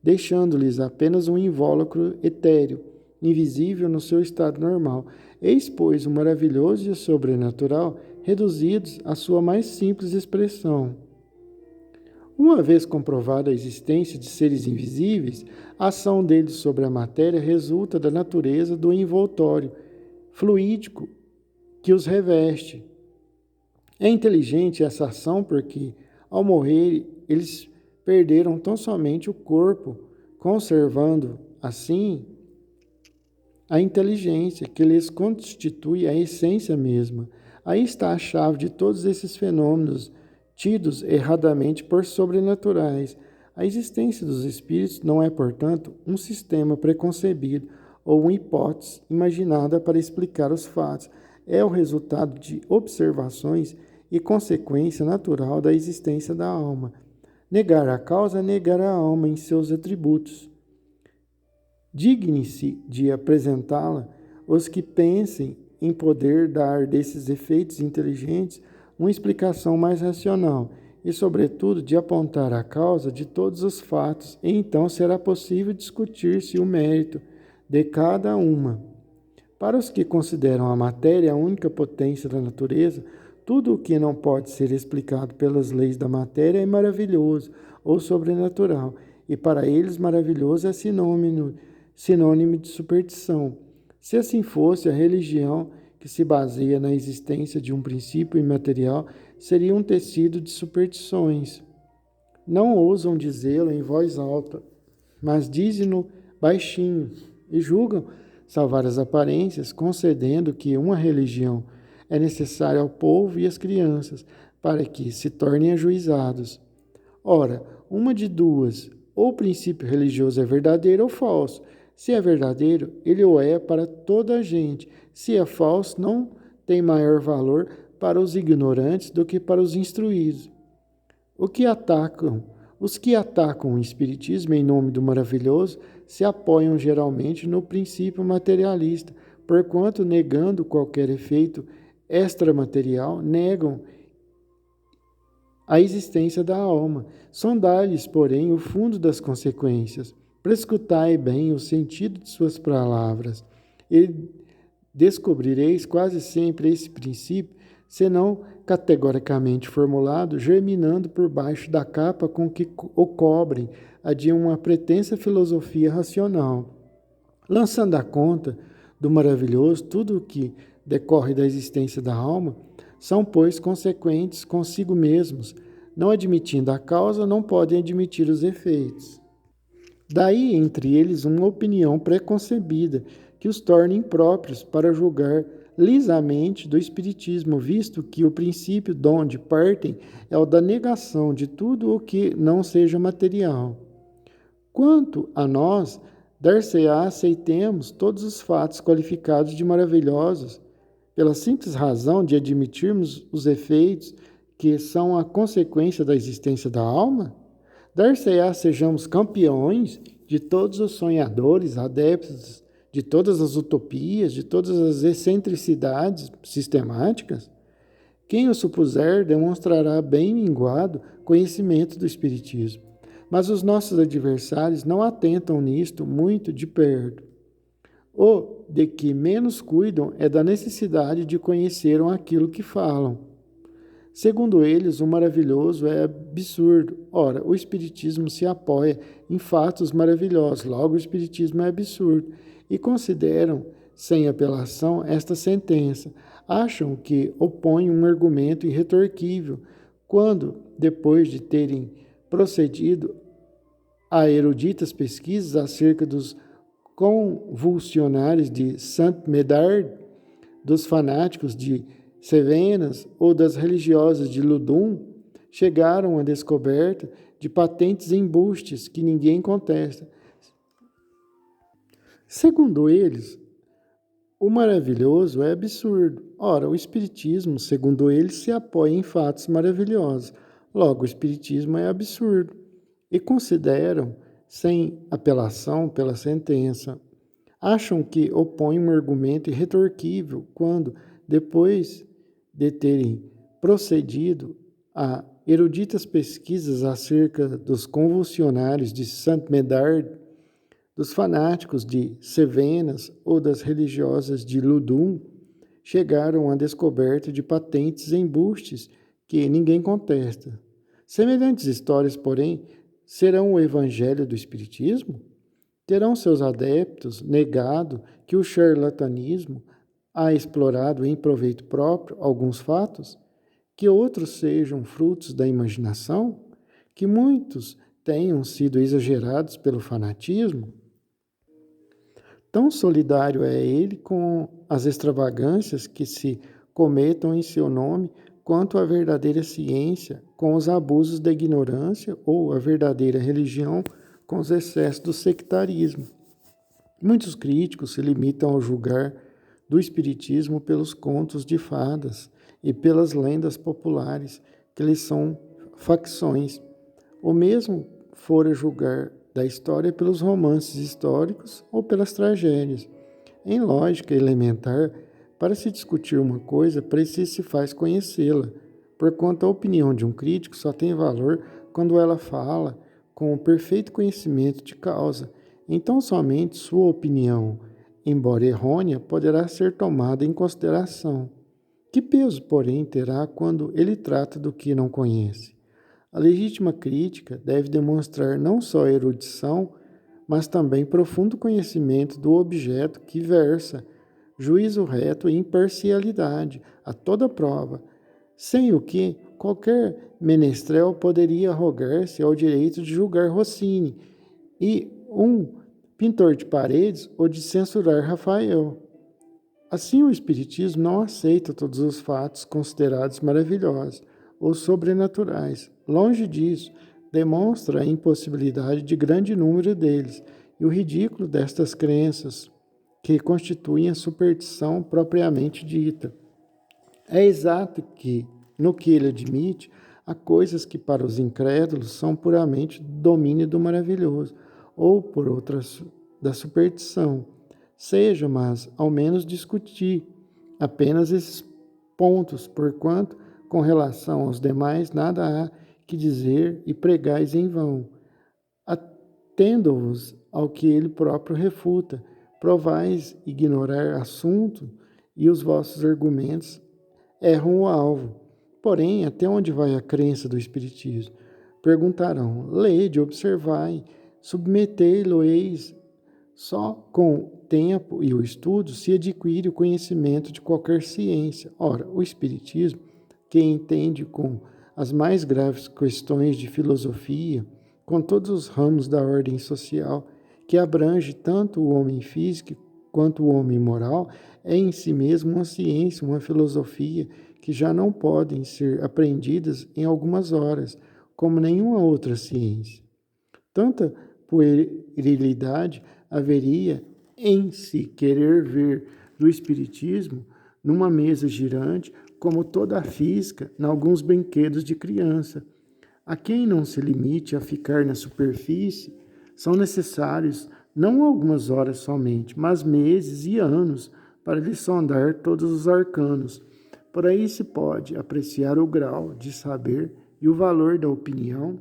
deixando-lhes apenas um invólucro etéreo, invisível no seu estado normal. Eis, pois, o maravilhoso e o sobrenatural, reduzidos à sua mais simples expressão. Uma vez comprovada a existência de seres invisíveis, a ação deles sobre a matéria resulta da natureza do envoltório fluídico que os reveste. É inteligente essa ação porque, ao morrer, eles perderam tão somente o corpo, conservando, assim, a inteligência que lhes constitui a essência mesma. Aí está a chave de todos esses fenômenos tidos erradamente por sobrenaturais. A existência dos espíritos não é, portanto, um sistema preconcebido ou uma hipótese imaginada para explicar os fatos. É o resultado de observações e consequência natural da existência da alma. Negar a causa é negar a alma em seus atributos. Digne-se de apresentá-la os que pensem em poder dar desses efeitos inteligentes uma explicação mais racional e, sobretudo, de apontar a causa de todos os fatos, e então será possível discutir-se o mérito de cada uma. Para os que consideram a matéria a única potência da natureza, tudo o que não pode ser explicado pelas leis da matéria é maravilhoso ou sobrenatural, e para eles maravilhoso é sinônimo de superstição. Se assim fosse, a religião que se baseia na existência de um princípio imaterial, seria um tecido de superstições. Não ousam dizê-lo em voz alta, mas dizem-no baixinho e julgam salvar as aparências, concedendo que uma religião é necessária ao povo e às crianças para que se tornem ajuizados. Ora, uma de duas, ou o princípio religioso é verdadeiro ou falso. Se é verdadeiro, ele o é para toda a gente. Se é falso, não tem maior valor para os ignorantes do que para os instruídos. Os que atacam o Espiritismo em nome do maravilhoso se apoiam geralmente no princípio materialista, porquanto, negando qualquer efeito extramaterial, negam a existência da alma. Sondai-lhes, porém, o fundo das consequências. Prescutai bem o sentido de suas palavras, e descobrireis quase sempre esse princípio, senão categoricamente formulado, germinando por baixo da capa com que o cobrem, a de uma pretensa filosofia racional. Lançando a conta do maravilhoso tudo o que decorre da existência da alma, são, pois, consequentes consigo mesmos. Não admitindo a causa, não podem admitir os efeitos. Daí entre eles uma opinião preconcebida que os torna impróprios para julgar lisamente do Espiritismo, visto que o princípio de onde partem é o da negação de tudo o que não seja material. Quanto a nós, dar-se-á aceitemos todos os fatos qualificados de maravilhosos pela simples razão de admitirmos os efeitos que são a consequência da existência da alma? Dar-se-á sejamos campeões de todos os sonhadores, adeptos de todas as utopias, de todas as excentricidades sistemáticas? Quem o supuser demonstrará bem minguado conhecimento do Espiritismo. Mas os nossos adversários não atentam nisto muito de perto. O de que menos cuidam é da necessidade de conhecerem aquilo que falam. Segundo eles, o maravilhoso é absurdo. Ora, o Espiritismo se apoia em fatos maravilhosos, logo o Espiritismo é absurdo. E consideram, sem apelação, esta sentença. Acham que opõem um argumento irretorquível, quando, depois de terem procedido a eruditas pesquisas acerca dos convulsionários de Saint-Médard, dos fanáticos de Cevenas ou das religiosas de Ludum, chegaram à descoberta de patentes embustes que ninguém contesta. Segundo eles, o maravilhoso é absurdo. Ora, o Espiritismo, segundo eles, se apoia em fatos maravilhosos. Logo, o Espiritismo é absurdo. E consideram, sem apelação pela sentença, acham que opõem um argumento irretorquível quando, depois de terem procedido a eruditas pesquisas acerca dos convulsionários de Saint-Médard, dos fanáticos de Cevenas ou das religiosas de Ludum, chegaram à descoberta de patentes embustes que ninguém contesta. Semelhantes histórias, porém, serão o evangelho do Espiritismo? Terão seus adeptos negado que o charlatanismo há explorado em proveito próprio alguns fatos? Que outros sejam frutos da imaginação? Que muitos tenham sido exagerados pelo fanatismo? Tão solidário é ele com as extravagâncias que se cometam em seu nome, quanto a verdadeira ciência com os abusos da ignorância ou a verdadeira religião com os excessos do sectarismo. Muitos críticos se limitam a julgar do Espiritismo pelos contos de fadas e pelas lendas populares, que lhes são facções. O mesmo fora julgar da história pelos romances históricos ou pelas tragédias. Em lógica elementar, para se discutir uma coisa, preciso se faz conhecê-la, porquanto a opinião de um crítico só tem valor quando ela fala com o perfeito conhecimento de causa. Então, somente sua opinião, embora errônea, poderá ser tomada em consideração. Que peso, porém, terá quando ele trata do que não conhece? A legítima crítica deve demonstrar não só erudição, mas também profundo conhecimento do objeto que versa, juízo reto e imparcialidade a toda prova, sem o que qualquer menestrel poderia arrogar-se ao direito de julgar Rossini e um pintor de paredes ou de censurar Rafael. Assim, o Espiritismo não aceita todos os fatos considerados maravilhosos ou sobrenaturais. Longe disso, demonstra a impossibilidade de grande número deles e o ridículo destas crenças, que constituem a superstição propriamente dita. É exato que, no que ele admite, há coisas que para os incrédulos são puramente domínio do maravilhoso, ou por outras da superstição. Seja, mas ao menos discutir apenas esses pontos, porquanto, com relação aos demais, nada há que dizer e pregais em vão. Atendo-vos ao que ele próprio refuta, provais ignorar assunto e os vossos argumentos erram o alvo. Porém, até onde vai a crença do Espiritismo? Perguntarão, lede, observai, submetei-lo-eis. Só com o tempo e o estudo se adquire o conhecimento de qualquer ciência. Ora, o Espiritismo, que entende com as mais graves questões de filosofia, com todos os ramos da ordem social, que abrange tanto o homem físico quanto o homem moral, é em si mesmo uma ciência, uma filosofia que já não podem ser aprendidas em algumas horas, como nenhuma outra ciência. Tanta puerilidade haveria em se querer ver do Espiritismo numa mesa girante, como toda a física, em alguns brinquedos de criança. A quem não se limite a ficar na superfície, são necessários não algumas horas somente, mas meses e anos para lhe sondar todos os arcanos. Por aí se pode apreciar o grau de saber e o valor da opinião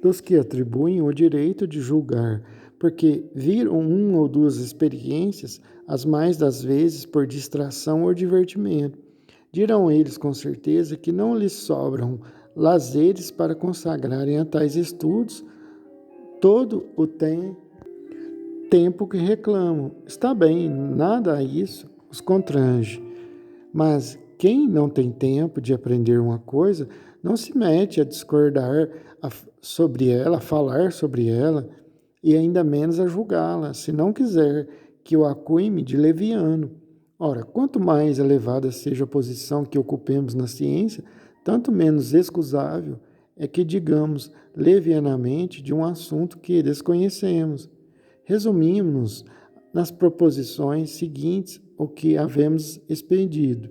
dos que atribuem o direito de julgar, porque viram uma ou duas experiências, as mais das vezes por distração ou divertimento. Dirão eles com certeza que não lhes sobram lazeres para consagrarem a tais estudos todo o tempo que reclamam. Está bem, nada a isso os constrange. Mas quem não tem tempo de aprender uma coisa, não se mete a discordar sobre ela, a falar sobre ela, e ainda menos a julgá-la, se não quiser que o acuime de leviano. Ora, quanto mais elevada seja a posição que ocupemos na ciência, tanto menos excusável é que digamos levianamente de um assunto que desconhecemos. Resumimos nas proposições seguintes o que havemos expedido.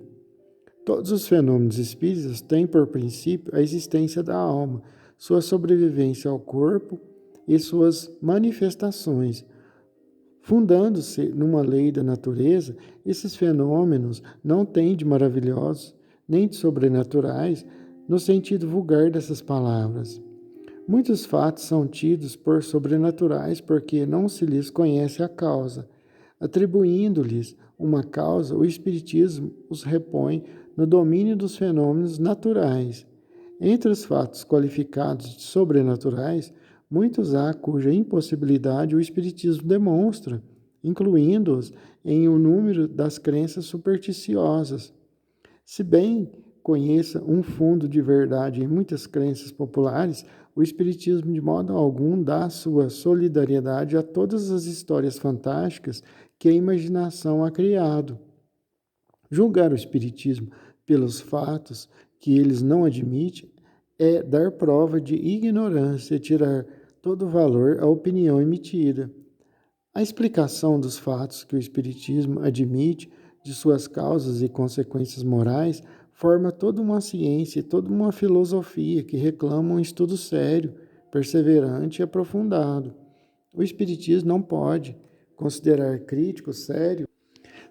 Todos os fenômenos espíritas têm por princípio a existência da alma, sua sobrevivência ao corpo e suas manifestações. Fundando-se numa lei da natureza, esses fenômenos não têm de maravilhosos nem de sobrenaturais no sentido vulgar dessas palavras. Muitos fatos são tidos por sobrenaturais porque não se lhes conhece a causa. Atribuindo-lhes uma causa, o Espiritismo os repõe no domínio dos fenômenos naturais. Entre os fatos qualificados de sobrenaturais, muitos há cuja impossibilidade o Espiritismo demonstra, incluindo-os em um número das crenças supersticiosas. Se bem conheça um fundo de verdade em muitas crenças populares, o Espiritismo de modo algum dá sua solidariedade a todas as histórias fantásticas que a imaginação ha criado. Julgar o Espiritismo pelos fatos que eles não admitem é dar prova de ignorância e tirar todo o valor à opinião emitida. A explicação dos fatos que o Espiritismo admite, de suas causas e consequências morais, forma toda uma ciência e toda uma filosofia que reclama um estudo sério, perseverante e aprofundado. O Espiritismo não pode considerar crítico sério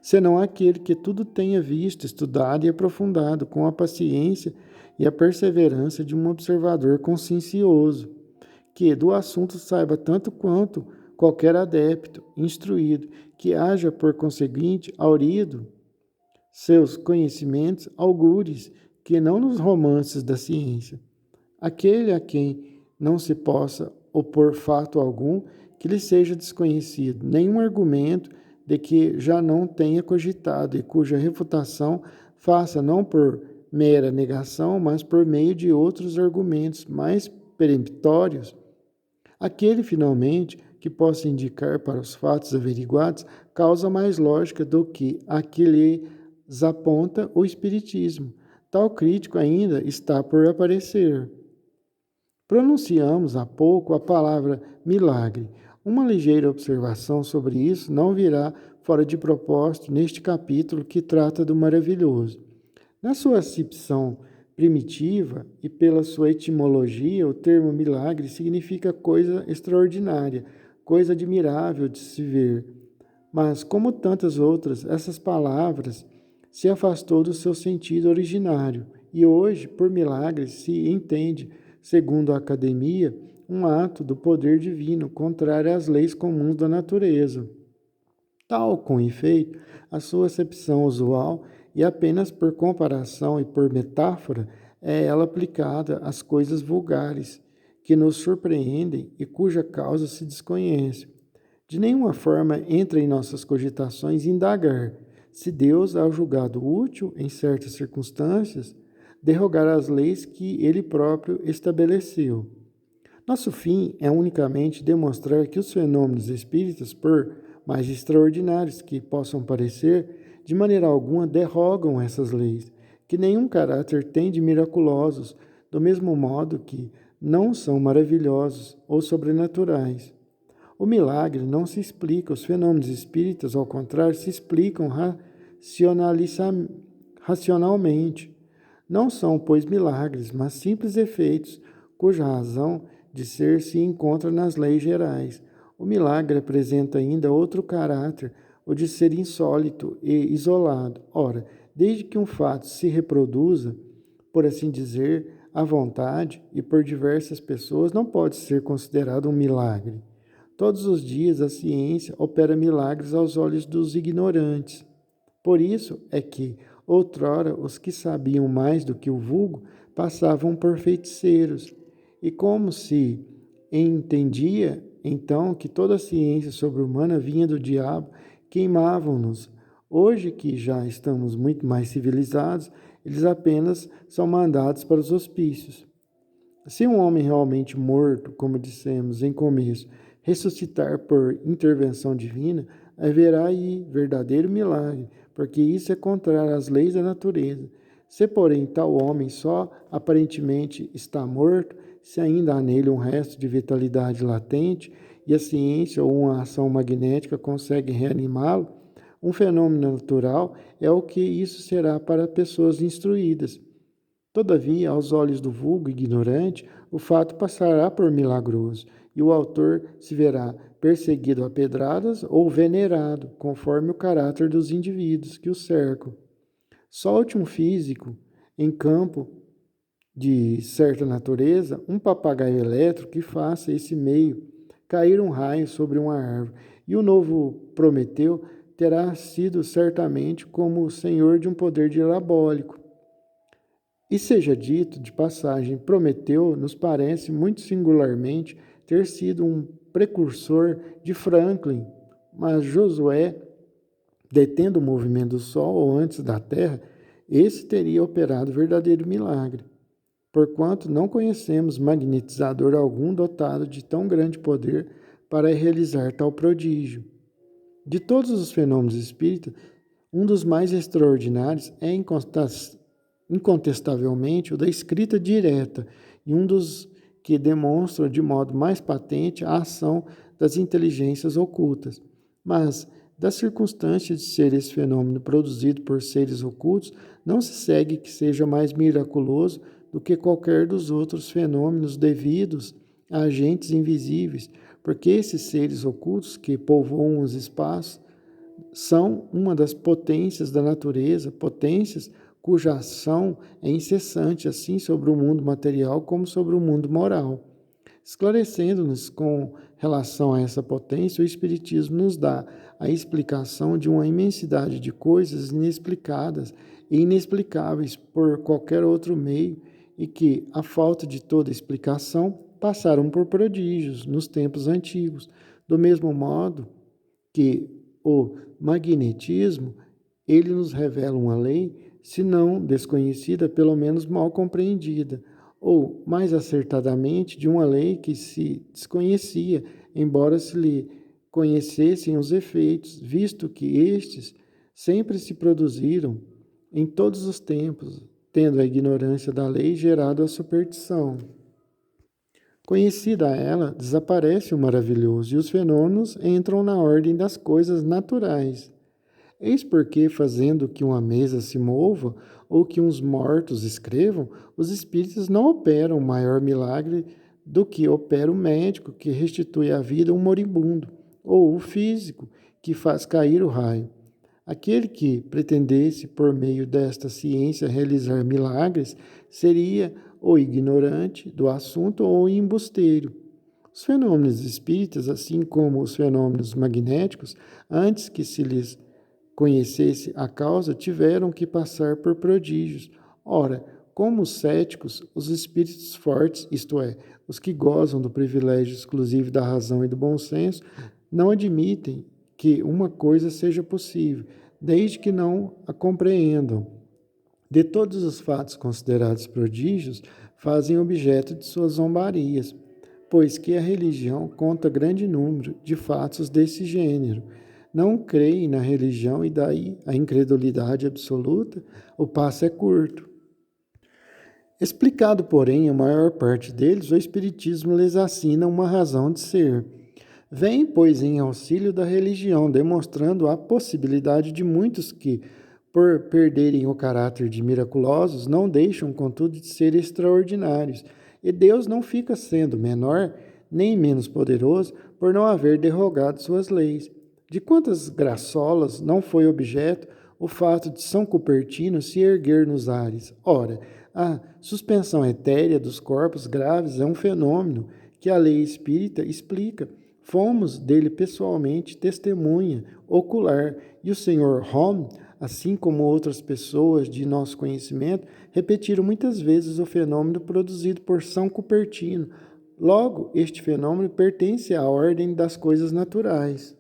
senão aquele que tudo tenha visto, estudado e aprofundado com a paciência e a perseverança de um observador consciencioso, que do assunto saiba tanto quanto qualquer adepto, instruído, que haja, por conseguinte, aurido seus conhecimentos augures, que não nos romances da ciência. Aquele a quem não se possa opor fato algum que lhe seja desconhecido, nenhum argumento de que já não tenha cogitado e cuja refutação faça não por mera negação, mas por meio de outros argumentos mais peremptórios. Aquele, finalmente, que possa indicar para os fatos averiguados causa mais lógica do que a que lhes aponta o Espiritismo. Tal crítico ainda está por aparecer. Pronunciamos há pouco a palavra milagre. Uma ligeira observação sobre isso não virá fora de propósito neste capítulo que trata do maravilhoso. Na sua acepção primitiva e pela sua etimologia, o termo milagre significa coisa extraordinária, coisa admirável de se ver. Mas, como tantas outras, essas palavras se afastou do seu sentido originário e hoje, por milagre, se entende, segundo a academia, um ato do poder divino contrário às leis comuns da natureza. Tal, com efeito, a sua acepção usual e apenas por comparação e por metáfora é ela aplicada às coisas vulgares, que nos surpreendem e cuja causa se desconhece. De nenhuma forma entra em nossas cogitações indagar se Deus há julgado útil, em certas circunstâncias, derrogar as leis que ele próprio estabeleceu. Nosso fim é unicamente demonstrar que os fenômenos espíritas, por mais extraordinários que possam parecer, de maneira alguma derrogam essas leis, que nenhum caráter tem de miraculosos, do mesmo modo que não são maravilhosos ou sobrenaturais. O milagre não se explica, os fenômenos espíritas, ao contrário, se explicam racionalmente. Não são, pois, milagres, mas simples efeitos, cuja razão de ser se encontra nas leis gerais. O milagre apresenta ainda outro caráter, o de ser insólito e isolado. Ora, desde que um fato se reproduza, por assim dizer, à vontade e por diversas pessoas, não pode ser considerado um milagre. Todos os dias a ciência opera milagres aos olhos dos ignorantes. Por isso é que, outrora, os que sabiam mais do que o vulgo passavam por feiticeiros, e como se entendia então que toda a ciência sobre-humana vinha do diabo, queimavam-nos. Hoje que já estamos muito mais civilizados, eles apenas são mandados para os hospícios. Se um homem realmente morto, como dissemos em começo, ressuscitar por intervenção divina, haverá aí verdadeiro milagre, porque isso é contrário às leis da natureza. Se, porém, tal homem só aparentemente está morto, se ainda há nele um resto de vitalidade latente, e a ciência ou uma ação magnética consegue reanimá-lo, um fenômeno natural é o que isso será para pessoas instruídas. Todavia, aos olhos do vulgo ignorante, o fato passará por milagroso, e o autor se verá perseguido a pedradas ou venerado, conforme o caráter dos indivíduos que o cercam. Solte um físico em campo de certa natureza, um papagaio elétrico que faça esse meio cair um raio sobre uma árvore, e o novo Prometeu terá sido certamente como o senhor de um poder diabólico. E seja dito de passagem, Prometeu nos parece muito singularmente ter sido um precursor de Franklin, mas Josué, detendo o movimento do Sol ou antes da Terra, esse teria operado verdadeiro milagre, porquanto não conhecemos magnetizador algum dotado de tão grande poder para realizar tal prodígio. De todos os fenômenos espíritas, um dos mais extraordinários é incontestavelmente o da escrita direta e um dos que demonstram de modo mais patente a ação das inteligências ocultas. Mas, da circunstância de ser esse fenômeno produzido por seres ocultos, não se segue que seja mais miraculoso do que qualquer dos outros fenômenos devidos a agentes invisíveis, porque esses seres ocultos que povoam os espaços são uma das potências da natureza, potências cuja ação é incessante, assim sobre o mundo material como sobre o mundo moral. Esclarecendo-nos com relação a essa potência, o Espiritismo nos dá a explicação de uma imensidade de coisas inexplicadas e inexplicáveis por qualquer outro meio e que, à falta de toda explicação, passaram por prodígios nos tempos antigos, do mesmo modo que o magnetismo, ele nos revela uma lei, se não desconhecida, pelo menos mal compreendida, ou, mais acertadamente, de uma lei que se desconhecia, embora se lhe conhecessem os efeitos, visto que estes sempre se produziram em todos os tempos, tendo a ignorância da lei gerado a superstição. Conhecida ela, desaparece o maravilhoso e os fenômenos entram na ordem das coisas naturais. Eis porque, fazendo que uma mesa se mova ou que uns mortos escrevam, os espíritos não operam maior milagre do que opera o médico que restitui à vida um moribundo, ou o físico que faz cair o raio. Aquele que pretendesse, por meio desta ciência, realizar milagres, seria ou ignorante do assunto ou embusteiro. Os fenômenos espíritas, assim como os fenômenos magnéticos, antes que se lhes conhecesse a causa, tiveram que passar por prodígios. Ora, como os céticos, os espíritos fortes, isto é, os que gozam do privilégio exclusivo da razão e do bom senso, não admitem que uma coisa seja possível, desde que não a compreendam. De todos os fatos considerados prodígios, fazem objeto de suas zombarias, pois que a religião conta grande número de fatos desse gênero. Não creem na religião e daí a incredulidade absoluta, o passo é curto. Explicado, porém, a maior parte deles, o Espiritismo lhes assina uma razão de ser. Vem, pois, em auxílio da religião, demonstrando a possibilidade de muitos que, por perderem o caráter de miraculosos, não deixam, contudo, de ser extraordinários. E Deus não fica sendo menor nem menos poderoso por não haver derrogado suas leis. De quantas graçolas não foi objeto o fato de São Cupertino se erguer nos ares? Ora, a suspensão etérea dos corpos graves é um fenômeno que a lei espírita explica. Fomos dele pessoalmente testemunha ocular, e o Sr. Hom, assim como outras pessoas de nosso conhecimento, repetiram muitas vezes o fenômeno produzido por São Cupertino. Logo, este fenômeno pertence à ordem das coisas naturais.